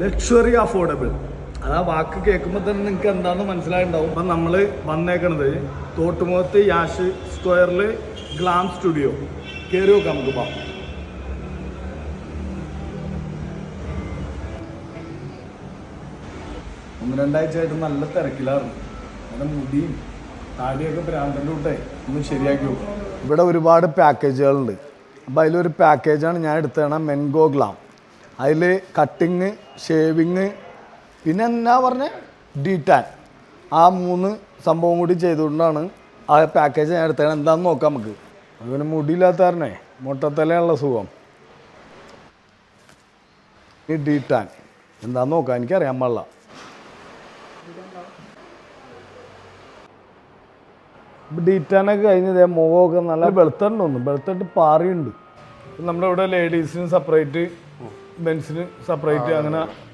Luxury affordable. അത് ആ വാക്ക് കേൾക്കുമ്പോൾ തന്നെ നിങ്ങൾക്ക് എന്താണെന്ന് മനസ്സിലായിട്ടുണ്ടാവും. അപ്പം നമ്മൾ വന്നേക്കണത് തോട്ടുമുഖത്ത് യാഷ് സ്ക്വയറിൽ ഗ്ലാം സ്റ്റുഡിയോ. കയറി നോക്കാം നമുക്ക്. പോകാം. ഒന്ന് രണ്ടാഴ്ചയായിട്ട് നല്ല തിരക്കിലായിരുന്നു. അങ്ങനെ മുടിയും താടിയൊക്കെ ഭ്രാന്തൻ്റെ കൂട്ടെ ഒന്ന് ശരിയാക്കി നോക്കും. ഇവിടെ ഒരുപാട് പാക്കേജുകളുണ്ട്. അപ്പോൾ അതിലൊരു പാക്കേജാണ് ഞാൻ എടുത്തതാണ് മെൻഗോ ഗ്ലാം. അതിൽ കട്ടിങ്, ഷേവിങ്, പിന്നെ എന്നാ പറഞ്ഞ ഡീറ്റാൻ, ആ 3 സംഭവം കൂടി ചെയ്തുകൊണ്ടാണ് ആ പാക്കേജ് ഞാൻ എടുത്തത്. എന്താണെന്ന് നോക്കാം നമുക്ക്. അതുപോലെ മുടിയില്ലാത്തവരനെ മുട്ടത്തലയുള്ള സുഖം. ഈ ഡീറ്റാൻ എന്താണെന്ന് നോക്കാം, എനിക്കറിയാൻ പാടില്ല. ഡീറ്റാനൊക്കെ കഴിഞ്ഞത് മുഖമൊക്കെ നല്ല വെളുത്തുണ്ടോന്നു, വെളുത്തിട്ട് പാറിയുണ്ട്. നമ്മുടെ ഇവിടെ ലേഡീസിന് സെപ്പറേറ്റ്, മെൻസിന് സെപ്പറേറ്റ്, അങ്ങനെ